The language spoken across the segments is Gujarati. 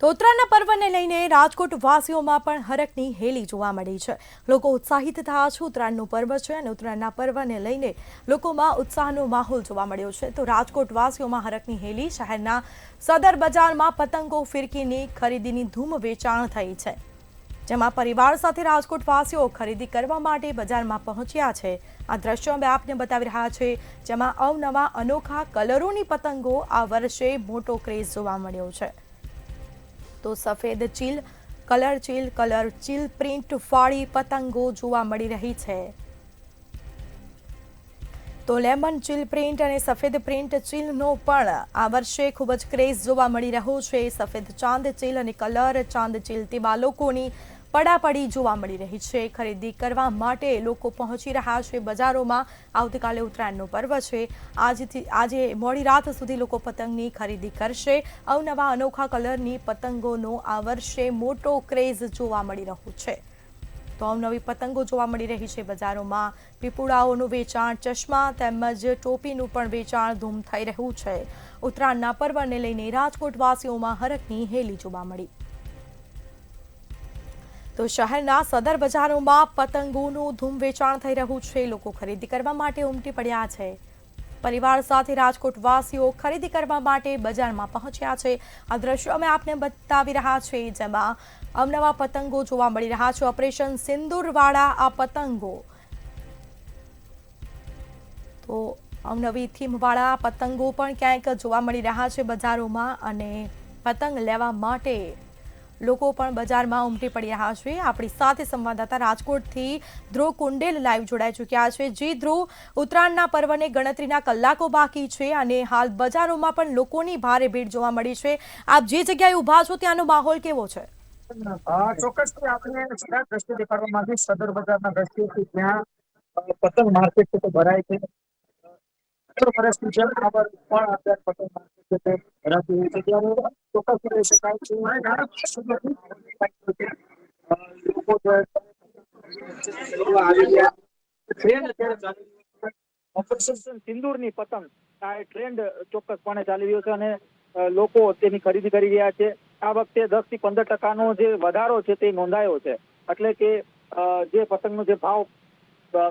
તો ઉત્તરાયણના પર્વને લઈને રાજકોટ વાસીઓમાં પણ હરખની હેલી જોવા મળી છે। લોકો ઉત્સાહિત થયા છે। ઉત્તરાયણનું પર્વ છે અને ઉત્તરાયણના પર્વને લઈને લોકોમાં ઉત્સાહનો માહોલ જોવા મળ્યો છે। તો રાજકોટ વાસીઓમાં હરખની હેલી। શહેરના સદર બજારમાં પતંગો ફિરકીની ખરીદીની ધૂમ વેચાણ થઈ છે, જેમાં પરિવાર સાથે રાજકોટ વાસીઓ ખરીદી કરવા માટે બજારમાં પહોંચ્યા છે। આ દ્રશ્યો અમે આપને બતાવી રહ્યા છે, જેમાં અવનવા અનોખા કલરોની પતંગો આ વર્ષે મોટો ક્રેઝ જોવા મળ્યો છે। તો સફેદ ચીલ, કલર ચીલ પ્રિન્ટ વાળી પતંગો જોવા મળી રહી છે। તો લેમન ચીલ પ્રિન્ટ અને સફેદ પ્રિન્ટ ચીલનો પણ આ વર્ષે ખૂબ જ ક્રેઝ જોવા મળી રહ્યો છે। સફેદ ચાંદ ચીલ અને કલર ચાંદ ચીલ તેવા લોકોની પડાપડી જોવા મળી રહી છે। ખરીદી કરવા માટે લોકો પહોંચી રહ્યા છે બજારોમાં। આવતીકાલે ઉત્તરાયણનું પર્વ છે। આજે મોડી રાત સુધી લોકો પતંગની ખરીદી કરશે। અવનવા અનોખા કલરની પતંગોનો આ વર્ષે મોટો ક્રેઝ જોવા મળી રહ્યો છે। તો અવનવી પતંગો જોવા મળી રહી છે બજારોમાં। પીપુડાઓનું વેચાણ, ચશ્મા તેમજ ટોપીનું પણ વેચાણ ધૂમ થઈ રહ્યું છે। ઉત્તરાયણના પર્વને લઈને રાજકોટવાસીઓમાં હરખની હેલી જોવા મળી। તો શહેરના સદર બજારોમાં પતંગોનું ધૂમ વેચાણ થઈ રહ્યું છે। લોકો ખરીદી કરવા માટે ઉમટી પડ્યા છે। પરિવાર સાથે રાજકોટવાસીઓ ખરીદી કરવા માટે બજારમાં પહોંચ્યા છે। આ દ્રશ્યો અમે આપને બતાવી રહ્યા છે, જેમાં અવનવા પતંગો જોવા મળી રહ્યા છે। ઓપરેશન સિંદૂરવાળા આ પતંગો, તો અવનવી થીમવાળા પતંગો પણ ક્યાંક જોવા મળી રહ્યા છે બજારોમાં, અને પતંગ લેવા માટે લોકો પણ બજારમાં ઉમટી પડી રહ્યા છે। આપણી સાથે સંવાદદાતા રાજકોટથી ધ્રુવ કુંડેલ લાઈવ જોડાઈ ચૂક્યા છે। જી ધ્રુવ, ઉત્તરાયણના પર્વને ગણતરીના કલાકો બાકી છે અને હાલ બજારોમાં પણ લોકોની ભારે ભીડ જોવા મળી છે। આપ જે જગ્યાએ ઊભા છો ત્યાંનો માહોલ કેવો છે? ચોક્કસથી આપણે દ્રષ્ટિ દેખાડવામાંથી સદર બજારના દ્રશ્યોથી ત્યાં પતંગ માર્કેટ તો ભરાય છે। વર્ષની જેમ આ વર્ષ પણ અત્યારે પતંગ માર્કેટ છે ભરાતી હોય છે, ત્યારે ચોક્કસ કહી શકાય છે લોકો આવી ગયા ટ્રેન્ડ અત્યારે ચાલી ઓપરેશન સિંદૂરની પતંગ આ ટ્રેન્ડ ચોક્કસપણે ચાલી રહ્યો છે અને લોકો તેની ખરીદી કરી રહ્યા છે। આ વખતે 10 થી 15% જે વધારો છે તે નોંધાયો છે, એટલે કે જે પતંગનો જે ભાવ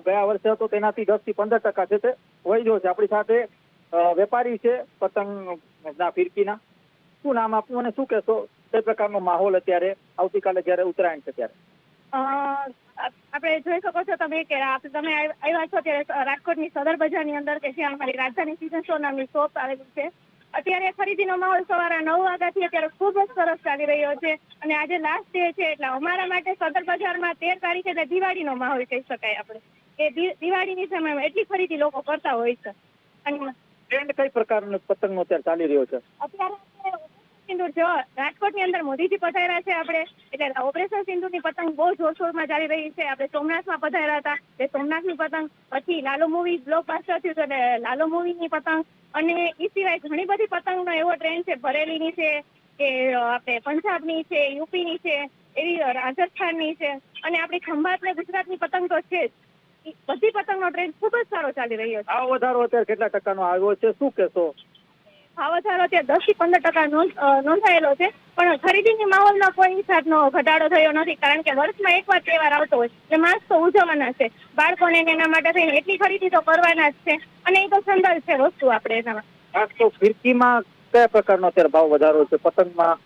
ગયા વર્ષે હતો તેનાથી 10 થી 15% છે તે વધ્યો છે। આપણી સાથે વેપારી છે પતંગના ફિરકીના। શું નામ આપવું અને શું કહેશો, તે પ્રકારનો માહોલ અત્યારે આવતીકાલે જયારે ઉત્તરાયણ છે ત્યારે? આપણે જોઈ શકો છો તમે કે તમે આવ્યા છો ત્યારે રાજકોટની સદર બજારની અંદર, કે જ્યાં અમારી રાજધાની સીઝન સ્ટોર નામની શોપ આવેલી છે। અત્યારે ખરીદીનો માહોલ સવારે 9 વાગ્યાથી અત્યારે ખૂબ જ સરસ ચાલી રહ્યો છે અને આજે લાસ્ટ ડે છે, એટલે અમારા માટે સદર બજારમાં 13 તારીખે એટલે દિવાળીનો માહોલ કહી શકાય આપણે, કે દિવાળીની સમયમાં એટલી ખરીદી લોકો કરતા હોય છે। અને ટ્રેન્ડ કઈ પ્રકારનો પતંગનો અત્યારે ચાલી રહ્યો છે? અત્યારે સિંદૂર જો રાજકોટની અંદર મોદીજી પધાર્યા છે આપણે, એટલે ઓપરેશન સિંદૂરની પતંગ બહુ જોરશોરમાં ચાલી રહી છે। આપણે સોમનાથમાં પધાર્યા હતા, તે સોમનાથની પતંગ, પછી લાલો મૂવી બ્લોકબસ્ટર થયું એટલે લાલો મૂવીની પતંગ, અને એ સિવાય ઘણી બધી પતંગનો એવો ટ્રેન્ડ છે, બરેલીની છે, કે આપણે પંજાબની છે, યુપીની છે, એવી રાજસ્થાનની છે, અને આપણી ખંભાત ને ગુજરાતની પતંગ તો છે જ। બધી પતંગનો ટ્રેન્ડ ખૂબ જ સારો ચાલી રહ્યો છે। આ વધારો અત્યારે કેટલા ટકાનો આવ્યો છે, શું કહેશો? આ વધારો અત્યારે 10 થી 15% નોંધાયેલો છે, પણ ખરીદીની માહોલમાં કોઈ જાતનો ઘટાડો થયો નથી, કારણ કે વર્ષમાં એકવાર તહેવાર આવતો હોય એટલે માસ તો ઉજવવાના છે। બાળકોને એના માટે થઈને એટલી ખરીદી તો કરવાના જ છે, અને એ તો સંદર્ભ છે વસ્તુ આપણે એનામાં। ખાસ તો ફિરકીમાં કયા પ્રકારનો અત્યારે ભાવ વધારો છે? પતંગમાં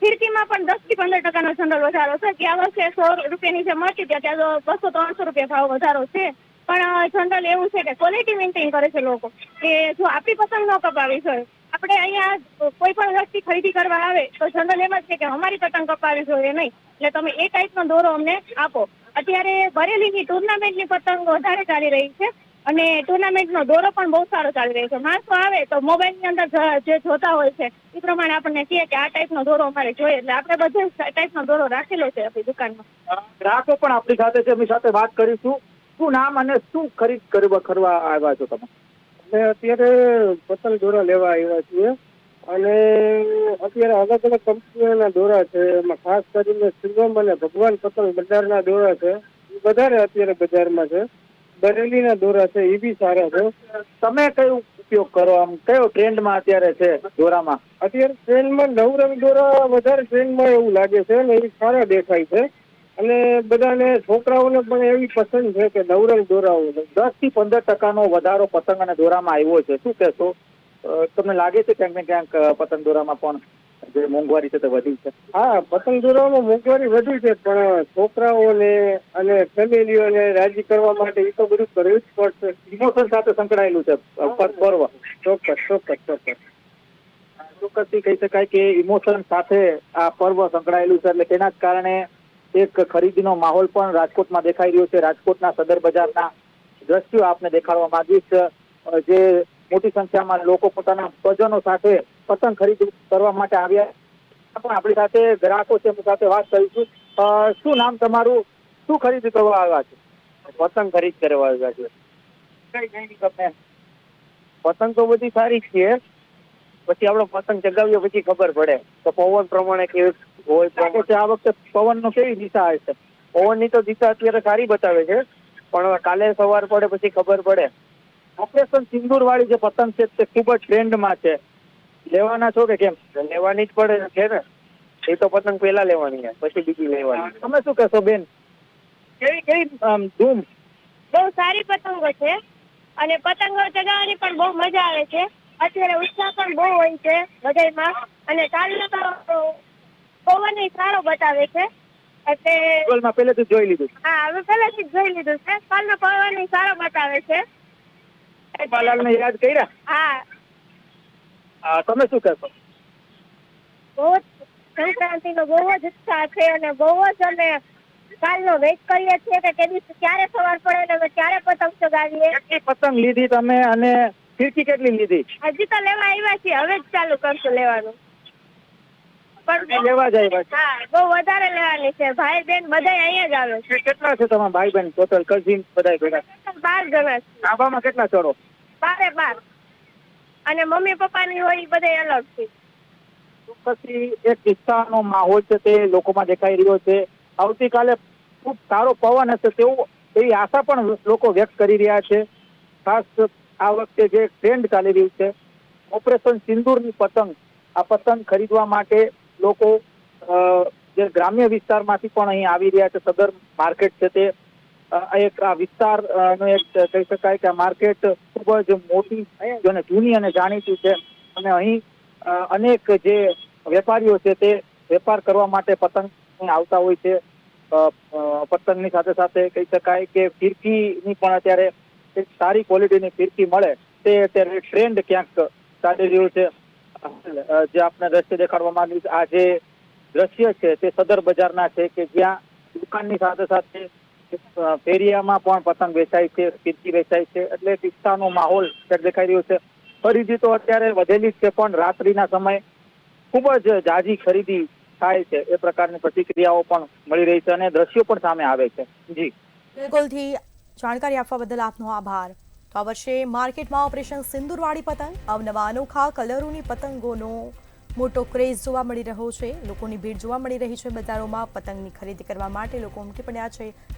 ફિરકીમાં પણ 10 થી 15% જનરલ વધારો છે। ગયા વર્ષે 100 રૂપિયાની જે મળતી હતી, અત્યારે 200-300 રૂપિયા ભાવ વધારો છે। પણ જનરલ એવું છે કે ક્વોલિટી મેન્ટેન કરે છે લોકો, કે જો આપણી પસંદ ન કપાવી જોઈએ, આપણે અહીંયા કોઈ પણ વ્યક્તિ ખરીદી કરવા આવે તો જનરલ એમ જ છે કે અમારી પતંગ કપાવી જોઈએ નહીં, એટલે તમે એ ટાઈપનો દોરો અમને આપો। અત્યારે બરેલીની ટુર્નામેન્ટની પતંગ વધારે ચાલી રહી છે, અને ટુર્નામેન્ટનો દોરો પણ બહુ સારો ચાલી રહ્યો છે। માણસો આવે તો મોબાઈલની અંદર જે જોતા હોય છે એ પ્રમાણે આપણને કહે કે આ ટાઈપનો દોરો અમારે જોઈએ, એટલે આપણે બધે ટાઈપનો દોરો રાખેલો છે આપણી દુકાનમાં। ગ્રાહકો પણ આપણી સાથે છે, એમની સાથે વાત કરીશું। શું નામ અને શું ખરીદ કરવા આવ્યા છો તમે? અમે અત્યારે પતંગ દોરા લેવા આવ્યા છીએ, અને અત્યારે અલગ અલગ કંપનીઓના દોરા છે, એમાં ખાસ કરીને શિવમ અને ભગવાન પતંગ બજારના દોરા છે, એ વધારે અત્યારે બજારમાં છે। બરેલીના દોરા છે એ બી સારા છે. તમે કયો ઉપયોગ કરો, આમ કયો ટ્રેન્ડમાં અત્યારે છે દોરામાં? અત્યારે ટ્રેનમાં નવરંગ દોરા વધારે ટ્રેન્ડમાં એવું લાગે છે ને એ સારા દેખાય છે અને બધાને છોકરાઓને પણ એવી પસંદ છે કે નવરંગ દોરાઓ 10 થી 15% વધારો પતંગ અને દોરામાં આવ્યો છે. શું કહેશો? તમને લાગે છે ક્યાંક ને ક્યાંક પતંગ દોરામાં પણ જે મોંઘવારી છે તે વધી છે? હા, પતંગ દોરામાં મોંઘવારી વધી છે પણ છોકરાઓને અને ફેમિલીઓને રાજી કરવા માટે એ તો બધું કરવું જ પડશે. ઇમોશન સાથે સંકળાયેલું છે પર્વ. ચોક્કસ. ચોક્કસથી કહી શકાય કે ઇમોશન સાથે આ પર્વ સંકળાયેલું છે, એટલે તેના જ કારણે એક ખરીદીનો માહોલ પણ રાજકોટમાં દેખાઈ રહ્યો છે. રાજકોટના સદર બજારના દ્રશ્યો આપને દેખાડવા માંગીશ, જે મોટી સંખ્યામાં લોકો પોતાના સ્વજનો સાથે પતંગ ખરીદી કરવા માટે આવ્યા. પણ આપણી સાથે ગ્રાહકો છે, એમની સાથે વાત કરીશું. શું નામ તમારું? શું ખરીદી કરવા આવ્યા છે? પતંગ ખરીદ કરવા આવ્યા છે. કઈ ગઈ તમને? પતંગ તો બધી સારી જ છે, પછી આપણો પતંગ ચગાવીએ પછી ખબર પડે તો પવન પ્રમાણે કેવું હોય. લાગે છે આ વખતે પવનનો કેવી દિશા હશે? પવનની તો દિશા અત્યારે સારી બતાવે છે પણ કાલે સવાર પડે પછી ખબર પડે. ઓપરેશન સિંદૂર વાળી જે પતંગ છે તે ખૂબ જ ટ્રેન્ડમાં છે. લેવાના છો કે કેમ? લેવાની જ પડે છે ને, એ તો પતંગ પહેલા લેવાની છે પછી બીજી લેવાની. તમે શું કહેશો બેન? કેવી ધૂમ? બહુ સારી પતંગો છે અને પતંગો ચગાવવાની પણ બહુ મજા આવે છે. અત્યારે ઉત્સાહ પણ બહુ હોય છે બધાયમાં અને કાલનો તો પવન સારો બતાવે છે એટલે ગૂગલમાં પહેલેથી જોઈ લીધું? હા, હવે પહેલેથી જ જોઈ લીધું છે. કાલનો પવન સારો બતાવે છે. બાલાલને યાદ કર્યા? હા. તમે શું કહેશો? બહુ જ સંક્રાંતિનો બહુ જ ઉત્સાહ છે અને બહુ જ અમે કાલનો વેઇટ કરીએ છીએ કે તે દિવસે ક્યારે સવાર પડે ને અમે ક્યારે પતંગ ચગાવીએ. કેટલી પતંગ લીધી તમે અને ફિરકી કેટલી લીધી? હજી તો લેવા આવ્યા છીએ, હવે જ ચાલુ કરશું લેવાનું. પણ લેવા જ આવ્યા છે? હા, બહુ વધારે લેવાની છે. ભાઈ બહેન બધાય અહીંયા જ આવે છે. કેટલા છે તમારા ભાઈ બહેન ટોટલ કઝિન બધા ભેગા? 12 જણા છે. આબામાં કેટલા ચડો? 12 અને મમ્મી પપ્પાની હોય એ બધા અલગ છે. ચોક્કસથી એક ઉત્સાહનો માહોલ છે તે લોકોમાં દેખાઈ રહ્યો છે. આવતીકાલે ખૂબ સારો પવન હશે એવી આશા પણ લોકો વ્યક્ત કરી રહ્યા છે. ખાસ આ વખતે જે ટ્રેન્ડ ચાલી રહ્યું છે ઓપરેશન સિંદૂરની પતંગ, આ પતંગ ખરીદવા માટે લોકો જે ગ્રામ્ય વિસ્તારમાંથી પણ અહીં આવી રહ્યા છે. સદર માર્કેટ છે તે એક આ વિસ્તારનો એક કહી શકાય કે આ માર્કેટ ખૂબ જ મોટી અને જૂની અને જાણીતી છે અને અહીં અનેક જે વેપારીઓ છે તે વેપાર કરવા માટે પતંગ આવતા હોય છે. પતંગની સાથે સાથે કહી શકાય કે ફિરકીની પણ અત્યારે એક સારી ક્વોલિટીની ફિરકી મળે તે અત્યારે ટ્રેન્ડ ક્યાંક ચાલી રહ્યું છે. જે આપને દ્રશ્ય દેખાડવા માંગ્યું છે, આ જે દ્રશ્ય છે તે સદર બજારના છે કે જ્યાં દુકાનની સાથે સાથે ફેરિયામાં પણ પતંગ વેચાય છે, ફિરકી વેચાય છે, એટલે ઉત્સાહનો માહોલ દેખાઈ રહ્યો છે. ખરીદી તો અત્યારે વધેલી જ છે પણ રાત્રિના સમય ખૂબ જ જાજી ખરીદી થાય છે એ પ્રકારની પ્રતિક્રિયાઓ પણ મળી રહી છે અને દ્રશ્યો પણ સામે આવે છે. જી બિલકુલથી જાણકારી આપવા બદલ આપનો આભાર. તો આ વર્ષે માર્કેટમાં ઓપરેશન સિંદૂરવાળી પતંગ, અવનવા અનોખા કલરોની પતંગોનો મોટો ક્રેઝ જોવા મળી રહ્યો છે. લોકોની ભીડ જોવા મળી રહી છે બજારોમાં. પતંગની ખરીદી કરવા માટે લોકો ઉમટી પડ્યા છે.